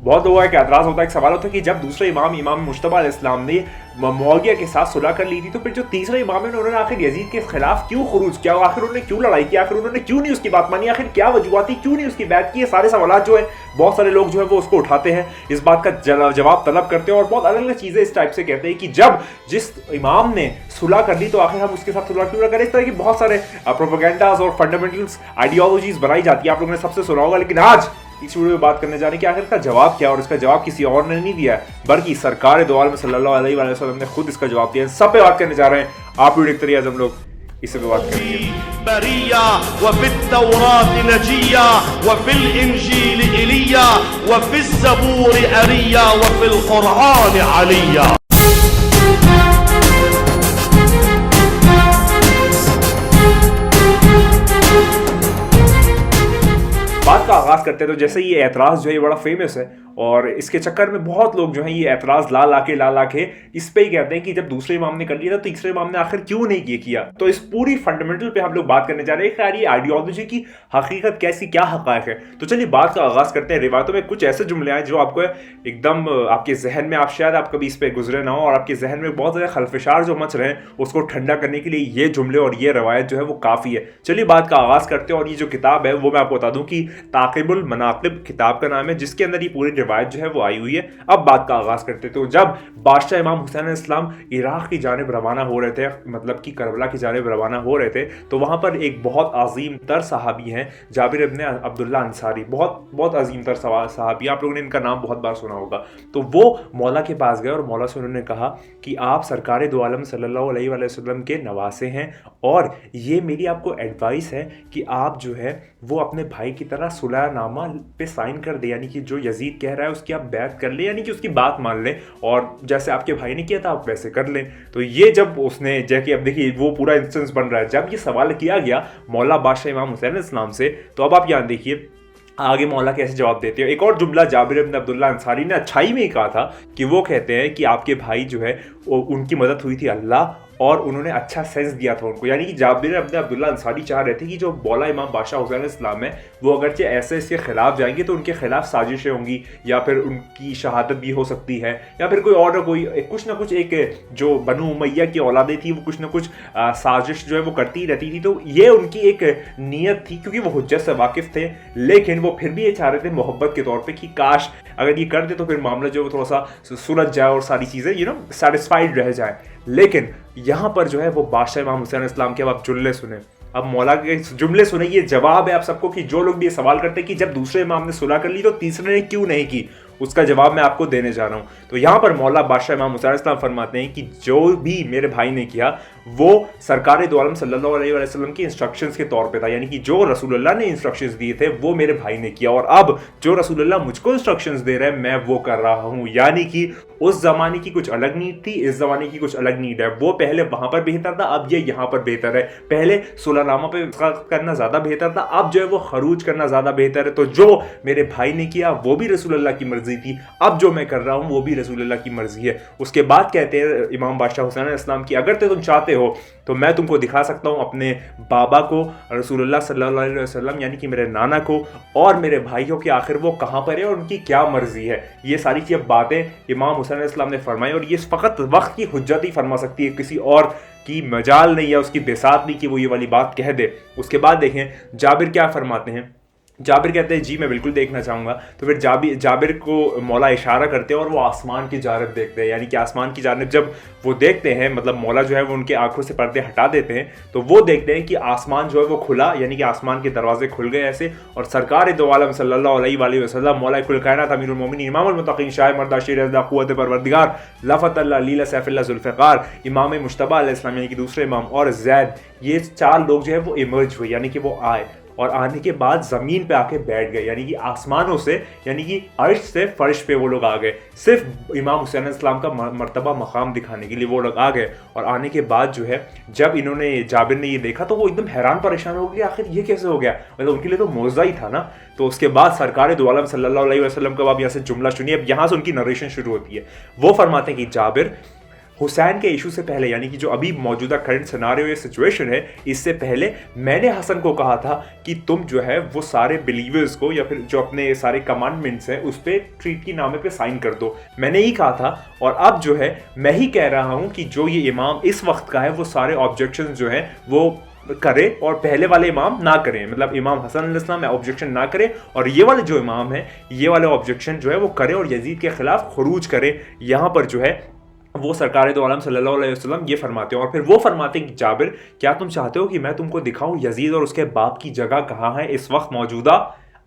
बहुत लोगों का एक एतराज़ होता है, एक सवाल होता है कि जब दूसरे इमाम मुश्तबा अलैहिस्सलाम ने मुआविया के साथ सुलह कर ली थी, तो फिर जो तीसरे इमाम है उन्होंने आखिर यजीद के खिलाफ क्यों खुरूज किया, आखिर उन्होंने क्यों लड़ाई की, आखिर उन्होंने क्यों नहीं उसकी बात मानी, आखिर क्या वजूहत थी, क्यों नहीं उसकी बैत की। ये सारे सवाल जो है बहुत सारे लोग जो है वो उसको उठाते हैं, इस बात का जवाब तलब करते हैं और बहुत अलग अलग चीज़ें इस टाइप से कहते हैं कि जब जिस इमाम ने सुलह कर ली तो आखिर हम उसके साथ सुलह क्यों ना करें। इस तरह की बहुत सारे प्रोपेगेंडाज और फंडामेंटल्स आइडियोलॉजीज बनाई जाती है, आप लोगों ने सबसे सुना होगा। लेकिन आज इस वीडियो में बात करने जा रहे हैं कि आखिर इसका जवाब क्या, और इसका जवाब किसी और ने नहीं दिया है बल्कि सरकार दो आलम सल्लल्लाहु अलैहि वसल्लम ने खुद इसका जवाब दिया है। सब पे बात करने जा रहे हैं, आप वीडियो देखते रहिए, आज हम लोग इसी पे बात करेंगे। बरिया व फित्तौरात नजिया व फिल इंजील इलिया व फिज़्ज़बूर अरिया व फिल कुरआन अलिया। बात का आगाज करते हैं तो जैसे ये एतराज़ जो है ये बड़ा फेमस है और इसके चक्कर में बहुत लोग जो है ये एतराज़ ला ला के इस पे ही कहते हैं कि जब दूसरे इमाम ने कर लिया था तो तीसरे इमाम ने आखिर क्यों नहीं ये किया। तो इस पूरी फंडामेंटल पे हम लोग बात करने जा रहे हैं, यार ये आइडियोलॉजी की हकीकत कैसी, क्या हक़ाइक़ है। तो चलिए बात का आगाज़ करते हैं। रिवायतों में कुछ ऐसे जुमले आए जो आपको एकदम आपके जहन में, आप शायद आप कभी इस पर गुजरे ना हो और आपके जहन में बहुत ज़्यादा खलफशार जो मच रहे हैं उसको ठंडा करने के लिए ये जुमले और ये रवायत जो है वो काफ़ी है। चलिए बात का आगाज़ करते हैं और ये जो किताब है वो मैं आपको बता दूँ कि ताक़िबुल मनाक़िब किताब का नाम है, जिसके अंदर ये पूरी रिवायत जो है वो आई हुई है। अब बात का आगाज करते तो जब बादशाह इमाम हुसैन इस्लाम इराक की जानिब रवाना हो रहे थे, मतलब कि करबला की जानिब रवाना हो रहे थे, तो वहां पर एक बहुत अजीम तर सहाबी हैं जाबिर इब्न अब्दुल्ला अंसारी, बहुत अजीम तर सहाबी, आप लोगों ने इनका नाम बहुत बार सुना होगा। तो वो मौला के पास गए और मौला से उन्होंने कहा कि आप सरकार दो आलम सल्लल्लाहु अलैहि वसल्लम के नवासे हैं और ये मेरी आपको एडवाइस है कि आप जो है वो अपने भाई की तरह सुलहनामा पे साइन कर दे, यानी कि जो यजीद कह रहा है उसकी आप बैत कर ले, यानी कि उसकी बात मान लें और जैसे आपके भाई ने किया था आप वैसे कर लें। तो ये जब उसने, जैसे अब देखिए वो पूरा इंस्टेंस बन रहा है, जब ये सवाल किया गया मौला बादशाह इमाम हुसैन इस्लाम से, तो अब आप यहाँ देखिए आगे मौला कैसे जवाब देते हैं। एक और जुमला जाबिर इब्न अब्दुल्ला अंसारी ने अच्छाई में ही कहा था कि वो कहते हैं कि आपके भाई जो है उनकी मदद हुई थी अल्लाह और उन्होंने अच्छा सेंस दिया था उनको, यानी कि जाबिर इब्न अब्दुल्ला अंसारी चाह रहे थे कि जो मौला इमाम बादशाह हुसैन इस्लाम है वो अगरचे ऐसे इसके खिलाफ जाएंगे तो उनके खिलाफ साजिशें होंगी या फिर उनकी शहादत भी हो सकती है या फिर कोई और कोई कुछ ना कुछ एक जो बनु उमैया की औलादें थी वो कुछ ना कुछ साजिश जो है वो करती रहती थी। तो ये उनकी एक नीयत थी क्योंकि वो हुज्जत से वाकिफ थे, लेकिन वो फिर भी ये चाह रहे थे मोहब्बत के तौर पर कि काश अगर ये कर दे तो फिर मामला जो है थोड़ा सा सुलझ जाए और सारी चीज़ें सेटिस्फाइड रह जाए। लेकिन यहाँ पर जो है वो बादशाह इमाम हुसैन इस्लाम के अब आप जुमले सुने, अब मौला के जुमले सुने, ये जवाब है आप सबको कि जो लोग भी ये सवाल करते हैं कि जब दूसरे इमाम ने सुलह कर ली तो तीसरे ने क्यों नहीं की, उसका जवाब मैं आपको देने जा रहा हूं। तो यहां पर मौला बादशाह इमाम हुसैन इस्लाम फरमाते हैं कि जो भी मेरे भाई ने किया वो सरकार दो आलम सल्लल्लाहु अलैहि वसल्लम की इंस्ट्रक्शंस के तौर पे था, यानी कि जो रसूलुल्लाह ने इंस्ट्रक्शंस दिए थे वो मेरे भाई ने किया और अब जो रसूलुल्लाह मुझको इंस्ट्रक्शंस दे रहे हैं मैं वो कर रहा हूं। यानी कि उस जमाने की कुछ अलग नीड थी, इस जमाने की कुछ अलग नीड है। वो पहले वहां पर बेहतर था, अब ये यहां पर बेहतर है। पहले सुलहनामा पे करना ज्यादा बेहतर था, अब जो है वो खरूज करना ज्यादा बेहतर है। तो जो मेरे भाई ने किया वो भी रसूलुल्लाह की मर्जी थी, अब जो मैं कर रहा हूं वो भी रसूलुल्लाह की मर्जी है। उसके बाद कहते हैं इमाम बादशाह हुसैन इस्लाम की अगर तो तुम चाहते हो तो मैं तुमको दिखा सकता हूं अपने बाबा को रसूलुल्लाह सल्लल्लाहु अलैहि वसल्लम, यानी कि मेरे नाना को और मेरे भाइयों के आखिर वो कहां पर है और उनकी क्या मर्जी है। ये सारी चीज़ बातें इमाम हुसैन इस्लाम ने फरमाई और ये फ़कत वक्त की हुज्जत ही फरमा सकती है, किसी और की मजाल नहीं है, उसकी बिसात नहीं कि वो ये वाली बात कह दे। उसके बाद देखें जाबिर क्या फरमाते हैं। जाबिर कहते हैं जी मैं बिल्कुल देखना चाहूँगा। तो फिर जाबिर को मौला इशारा करते हैं और वो आसमान की जानिब देखते हैं, यानी कि आसमान की जानिब जब वो देखते हैं, मतलब मौला जो है वो उनके आंखों से पर्दे हटा देते हैं, तो वो देखते हैं कि आसमान जो है वो खुला, यानी कि आसमान के दरवाजे खुल गए ऐसे और सरकार दो आलम सल्लल्लाहु अलैहि वसल्लम मौला कुल कायनात अमीरुल मोमिनीन इमामुल मुत्तकीन शाह मर्दा शेर अज़दा क़ुव्वत परवरदिगार लफ़त अल्लाह लीला सैफुल्लाह ज़ुल्फ़िकार इमाम मुश्तबा अलैहिस्सलाम, यानी कि दूसरे इमाम, और ज़ैद, ये चार लोग जो है वो इमर्ज हुए, यानी कि वो आए और आने के बाद ज़मीन पे आके बैठ गए, यानी कि आसमानों से, यानी कि अर्श से फर्श पे वो लोग आ गए। सिर्फ इमाम हुसैन इस्लाम का मर्तबा मकाम दिखाने के लिए वो लोग आ गए और आने के बाद जो है जब इन्होंने जाबिर ने ये देखा तो वो एकदम हैरान परेशान हो गए, आखिर ये कैसे हो गया, मतलब उनके लिए तो मौज़ा ही था ना। तो उसके बाद सरकार दो आलम सल्लल्लाहु अलैहि वसल्लम का अब यहाँ से जुमला सुनिए, अब यहाँ से उनकी नरेशन शुरू होती है। वो फरमाते हैं कि जाबिर हुसैन के इशू से पहले, यानी कि जो अभी मौजूदा करंट सिनारियो या सिचुएशन है, इससे पहले मैंने हसन को कहा था कि तुम जो है वो सारे बिलीवर्स को या फिर जो अपने सारे कमांडमेंट्स हैं उस पर ट्रीटी नामे पे साइन कर दो, मैंने ही कहा था। और अब जो है मैं ही कह रहा हूं कि जो ये इमाम इस वक्त का है वो सारे ऑब्जेक्शन जो है वो करे और पहले वाले इमाम ना करें, मतलब इमाम हसन अलैहिस्सलाम ऑब्जेक्शन ना करे और ये वाले जो इमाम है ये वाले ऑब्जेक्शन जो है वो करे और यजीद के खिलाफ खुरूज करे। यहाँ पर जो है वो सरकार दो आलम सल्लल्लाहु अलैहि वसल्लम ये फरमाते हैं और फिर वो फरमाते हैं कि जाबिर, क्या तुम चाहते हो कि मैं तुमको दिखाऊं यजीद और उसके बाप की जगह कहाँ है इस वक्त मौजूदा।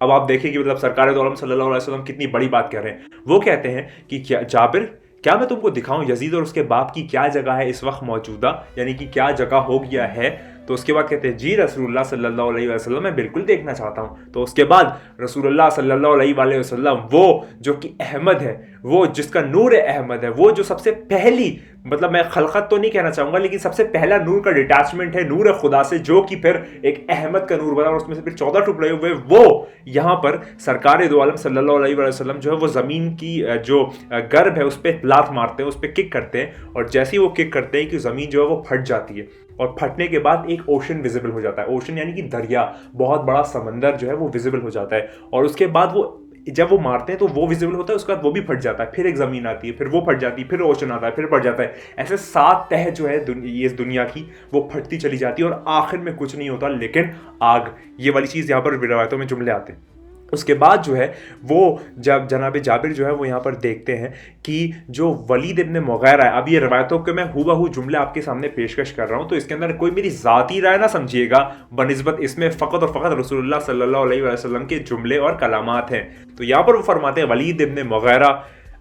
अब आप देखिए कि मतलब सरकार दो आलम सल्लल्लाहु अलैहि वसल्लम कितनी बड़ी बात कह रहे हैं। वो कहते हैं कि क्या जाबिर, क्या मैं तुमको दिखाऊं यजीद और उसके बाप की क्या जगह है इस वक्त मौजूदा, यानी कि क्या जगह हो गया है। तो उसके बाद कहते हैं जी रसूलुल्लाह सल्लल्लाहु अलैहि वसल्लम मैं बिल्कुल देखना चाहता हूँ। तो उसके बाद रसूलुल्लाह सल्लल्लाहु अलैहि वसल्लम वो जो कि अहमद है, वो जिसका नूर अहमद है, वो जो सबसे पहली, मतलब मैं खलकत तो नहीं कहना चाहूँगा लेकिन सबसे पहला नूर का डिटैचमेंट है नूर खुदा से, जो कि फिर एक अहमद का नूर बना और उसमें से फिर 14 टुकड़े हुए, वो यहाँ पर सरकार दो आलम सल्लल्लाहु अलैहि वसल्लम जो है वो ज़मीन की जो गर्भ है उस पर लात मारते हैं, उस पर किक करते हैं और जैसे ही वो किक करते हैं कि ज़मीन जो है वो फट जाती है और फटने के बाद एक ओशन विजिबल हो जाता है। ओशन यानी कि दरिया, बहुत बड़ा समंदर जो है वो विजिबल हो जाता है और उसके बाद वो जब वो मारते हैं तो वो विजिबल होता है, उसके बाद वो भी फट जाता है, फिर एक ज़मीन आती है, फिर वो फट जाती है, फिर ओशन आता है, फिर फट जाता है। ऐसे 7 तह जो है इस दुनिया की वो फटती चली जाती है और आखिर में कुछ नहीं होता लेकिन आग। ये वाली चीज़ यहाँ पर रिवायतों में जुमले आते हैं। उसके बाद जो है वो जब जनाब जाबिर जो है वो यहाँ पर देखते हैं कि जो वलीद इब्न मुगीरा है, अब ये रवायतों के मैं हूबहू जुमले आपके सामने पेशकश कर रहा हूँ, तो इसके अंदर कोई मेरी ज़ाती राय ना समझिएगा, बनिस्बत इसमें फ़कत और फ़कत रसूलुल्लाह सल्लल्लाहु अलैहि वसल्लम के जुमले और कलामात हैं। तो यहाँ पर वो फरमाते हैं वलीद इब्न मुगीरा,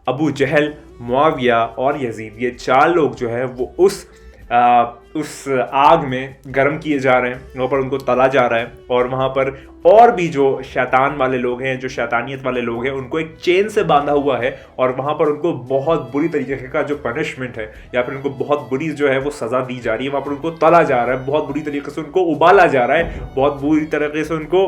अबू जहल, मुआविया और यजीद, ये 4 लोग जो है वो उस आग में गर्म किए जा रहे हैं, वहाँ पर उनको तला जा रहा है और वहाँ पर और भी जो शैतान वाले लोग हैं, जो शैतानियत वाले लोग हैं, उनको एक चेन से बांधा हुआ है और वहाँ पर उनको बहुत बुरी तरीके का जो पनिशमेंट है या फिर उनको बहुत बुरी जो है वो सज़ा दी जा रही है। वहाँ पर उनको तला जा रहा है, बहुत बुरी तरीके से उनको उबाला जा रहा है, बहुत बुरी तरीके से उनको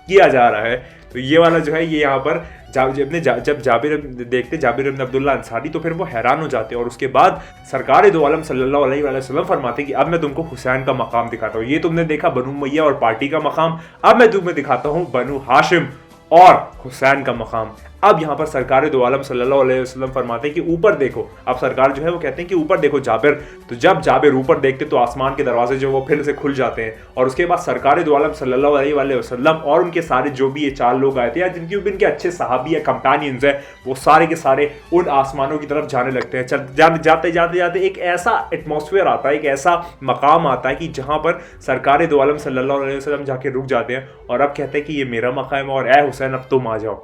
किया जा रहा है। तो ये वाला जो है ये यहाँ पर जब जाबिर देखते जाबिर इब्न अब्दुल्ला अंसारी तो फिर वो हैरान हो जाते हैं और उसके बाद सरकार दो आलम सल्लल्लाहु अलैहि वसल्लम फरमाते कि अब मैं तुमको हुसैन का मकाम दिखाता हूँ। ये तुमने देखा बनु उमय्या और पार्टी का मकाम, अब मैं तुम्हें दिखाता हूँ बनु हाशिम और हुसैन का मकाम। अब यहाँ पर सरकार दो आलम सल्लल्लाहु अलैहि वसल्लम फरमाते हैं कि ऊपर देखो। अब सरकार जो है वो कहते हैं कि ऊपर देखो जाबिर। तो जब जाबिर ऊपर देखते तो आसमान के दरवाजे जो वो फिर से खुल जाते हैं और उसके बाद सरकार दो आलम सल्लल्लाहु अलैहि वसल्लम और उनके सारे जो भी ये 4 लोग आए थे या जिनके भी इनके अच्छे सहाबी या कंपेनियंस है, वो सारे के सारे उन आसमानों की तरफ जाने लगते हैं। जाते जाते जाते एक ऐसा एटमॉस्फेयर आता है, एक ऐसा मकाम आता है कि जहाँ पर सरकार दो आलम सल्लल्लाहु अलैहि वसल्लम जाके रुक जाते हैं और अब कहते हैं कि ये मेरा मकाम है और ए हुसैन अब तुम आ जाओ।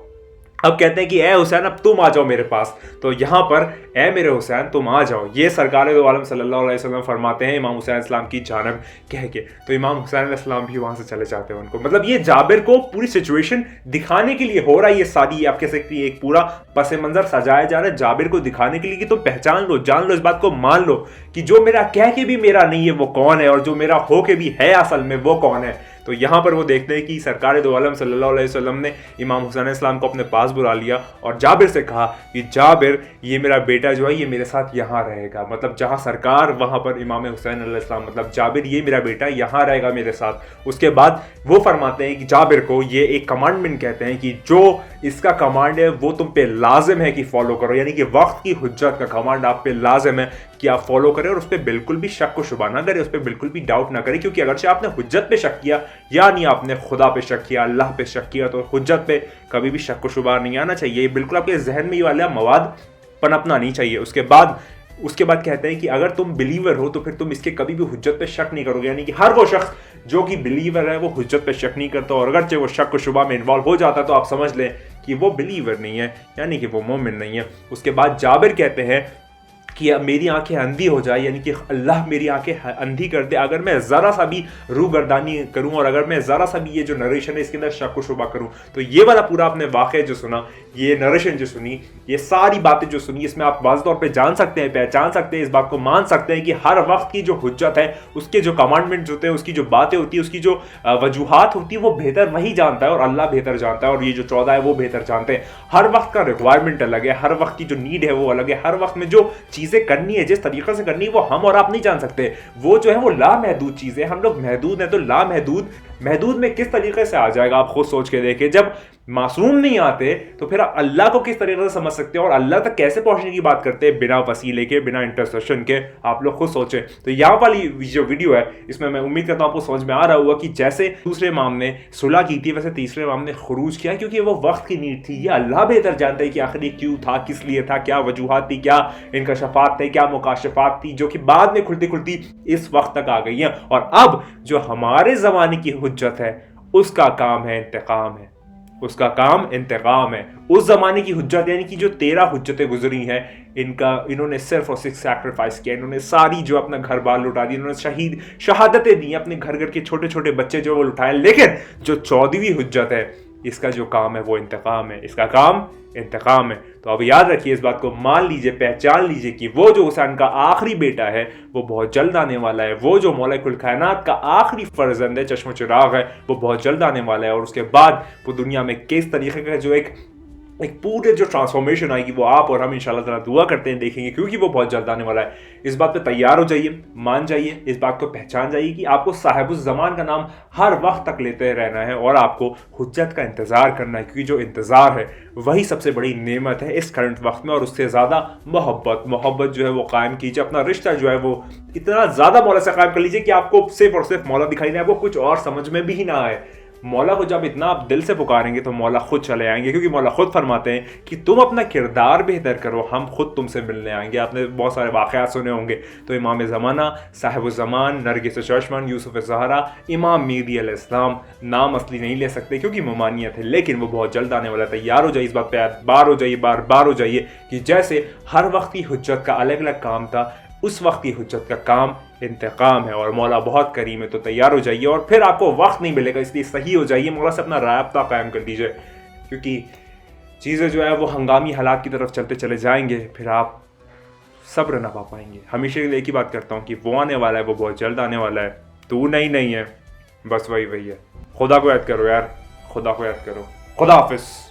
अब कहते हैं कि ए हुसैन अब तुम आ जाओ मेरे पास। तो यहाँ पर ए मेरे हुसैन तुम आ जाओ, ये सरकार दो आलम सल्लल्लाहु अलैहि वसल्लम फरमाते हैं इमाम हुसैन इस्लाम की जानब कह के। तो इमाम हुसैन इस्लाम भी वहाँ से चले जाते हैं उनको, मतलब ये जाबिर को पूरी सिचुएशन दिखाने के लिए हो रहा है ये सारी, आप कह सकते हैं एक पूरा पस मंजर सजाया जा रहा है जाबिर को दिखाने के लिए कि तुम पहचान लो, जान लो, इस बात को मान लो कि जो मेरा कह के भी मेरा नहीं है वो कौन है और जो मेरा हो के भी है असल में वो कौन है। तो यहाँ पर वो देखते हैं कि सरकार दो आलम सल्लल्लाहु अलैहि वसल्लम ने इमाम हुसैन इस्लाम को अपने पास बुला लिया और जाबिर से कहा कि जाबिर ये मेरा बेटा जो है ये मेरे साथ यहाँ रहेगा, मतलब जहाँ सरकार वहाँ पर इमाम हुसैन अलैहिस्सलाम, मतलब जाबिर ये मेरा बेटा यहाँ रहेगा मेरे साथ। उसके बाद वो फरमाते हैं कि जाबिर को ये एक कमांडमेंट कहते हैं कि जो इसका कमांड है वो तुम पे लाजिम है कि फॉलो करो, यानी कि वक्त की हुज्जत का कमांड आप पे लाजिम है कि आप फॉलो करें और उस पर बिल्कुल भी शक को शुबा ना करें, उस पर बिल्कुल भी डाउट ना करें, क्योंकि अगर से आपने हुज्जत पे शक किया यानी आपने खुदा पे शक किया, अल्लाह पे शक किया, तो हुज्जत पे कभी भी शक को शुबा नहीं आना चाहिए, बिल्कुल आपके जहन में ये वाला मवाद पनपना नहीं चाहिए। उसके बाद कहते हैं कि अगर तुम बिलीवर हो तो फिर तुम इसके कभी भी हुज्जत पे शक नहीं करोगे, यानी कि हर वो शख्स जो कि बिलीवर है वो हुज्जत पे शक नहीं करता और अगरचे वो शक को शुबा में इन्वॉल्व हो जाता है तो आप समझ लें कि वो बिलीवर नहीं है, यानी कि वो मोमिन नहीं है। उसके बाद जाबिर कहते हैं कि अब मेरी आंखें अंधी हो जाए, यानी कि अल्लाह मेरी आंखें अंधी कर दे अगर मैं ज़रा सा भी रूगर्दानी करूं और अगर मैं ज़रा सा भी ये जो नरेशन है इसके अंदर शक व शुबा करूं। तो ये वाला पूरा आपने वाक़या जो सुना, ये नरेशन जो सुनी, ये सारी बातें जो सुनी, इसमें आप वाज़ तौर पे जान सकते हैं, पहचान सकते हैं, इस बात को मान सकते हैं कि हर वक्त की जो हुज्जत है, उसके जो कमांडमेंट्स होते हैं, उसकी जो बातें होती है, उसकी जो वजूहात होती है, वो बेहतर वही जानता है और अल्लाह बेहतर जानता है और ये जो 14 है वो बेहतर जानते हैं। हर वक्त का रिक्वायरमेंट अलग है, हर वक्त की जो नीड है वो अलग है, हर वक्त में जो चीज़ें चीज़ें करनी है, जिस तरीके से करनी है, वो हम और आप नहीं जान सकते। वो जो है वो लामहदूद चीज़ें, हम लोग महदूद हैं, तो महदूद में किस तरीके से आ जाएगा आप खुद सोच के देखें। जब मासूम नहीं आते तो फिर अल्लाह को किस तरीके से समझ सकते हैं और अल्लाह तक कैसे पहुंचने की बात करते हैं बिना वसीले के, बिना इंटरसेशन के। आप लोग खुद सोचें। तो यहाँ वाली जो वीडियो है इसमें मैं उम्मीद करता हूँ आपको समझ में आ रहा होगा कि जैसे दूसरे इमाम ने सुलह की थी वैसे तीसरे इमाम ने खुरूज किया, क्योंकि वो वक्त की नीड थी। ये अल्लाह बेहतर जानता है कि आखिर ये क्यों था, किस लिए था, क्या वजूहात थी, क्या इनका शफात थे, क्या मुकाशफात थी, जो कि बाद में खुलती खुलती इस वक्त तक आ गई हैं। और अब जो हमारे ज़माने की हुज्जत है उसका काम है इंतकाम है, उसका काम इंतकाम है। उस जमाने की हुज्जत यानी कि जो 13 हुज्जतें गुजरी हैं इन्होंने सिर्फ और सिर्फ सैक्रिफाइस किया, इन्होंने सारी जो अपना घर बार लुटा दी, इन्होंने शहादतें दी, अपने घर घर के छोटे छोटे बच्चे जो वो लुटाए। लेकिन जो 14वीं हुज्जत है इसका जो काम है वो इंतकाम है, इसका काम इंतकाम है। तो अब याद रखिए, इस बात को मान लीजिए, पहचान लीजिए कि वो जो हुसैन का आखिरी बेटा है वो बहुत जल्द आने वाला है। वो जो मौला कुल कायनात का आखिरी फर्जंद है, चश्म चिराग है, वो बहुत जल्द आने वाला है। और उसके बाद वो दुनिया में किस तरीके का जो एक पूरे जो ट्रांसफॉर्मेशन आएगी वो आप और हम इंशाल्लाह ताला दुआ करते हैं देखेंगे, क्योंकि वो बहुत जल्द आने वाला है। इस बात पे तैयार हो जाइए, मान जाइए, इस बात को पहचान जाइए कि आपको साहिबुज़ ज़मान का नाम हर वक्त तक लेते रहना है और आपको हुज्जत का इंतज़ार करना है, क्योंकि जो इंतज़ार है वही सबसे बड़ी नेमत है इस करंट वक्त में। और उससे ज़्यादा मोहब्बत जो है वो कायम कीजिए, अपना रिश्ता जो है वो इतना ज़्यादा मौला से कायम कर लीजिए कि आपको सिर्फ और सिर्फ मौला दिखाई दे, आपको कुछ और समझ में भी ना आए। मौला को जब इतना आप दिल से पुकारेंगे तो मौला खुद चले आएंगे, क्योंकि मौला खुद फरमाते हैं कि तुम अपना किरदार बेहतर करो, हम खुद तुमसे मिलने आएंगे। आपने बहुत सारे वाक़यात सुने होंगे। तो इमाम ज़माना, साहिबुज़्ज़मान, नरगिस चश्मन, यूसुफ ज़हरा, इमाम मेहदी अलैहिस्सलाम नाम असली नहीं ले सकते क्योंकि ममानियत है, लेकिन वो बहुत जल्द आने वाला है। तैयार हो जाइए, इस बात पर बार हो जाइए कि जैसे हर वक्त की हुज्जत का अलग अलग काम था, उस वक्त की हुज्जत का काम इंतकाम है और मौला बहुत करीम है। तो तैयार हो जाइए और फिर आपको वक्त नहीं मिलेगा, इसलिए सही हो जाइए, मौला से अपना राब्ता कायम कर दीजिए, क्योंकि चीज़ें जो है वो हंगामी हालात की तरफ चलते चले जाएंगे, फिर आप सब्र ना पा पाएंगे। हमेशा एक ही बात करता हूँ कि वो आने वाला है, वो बहुत जल्द आने वाला है, तू नहीं है, बस वही है। खुदा को याद करो यार, खुदा को याद करो। खुदा हाफिज़।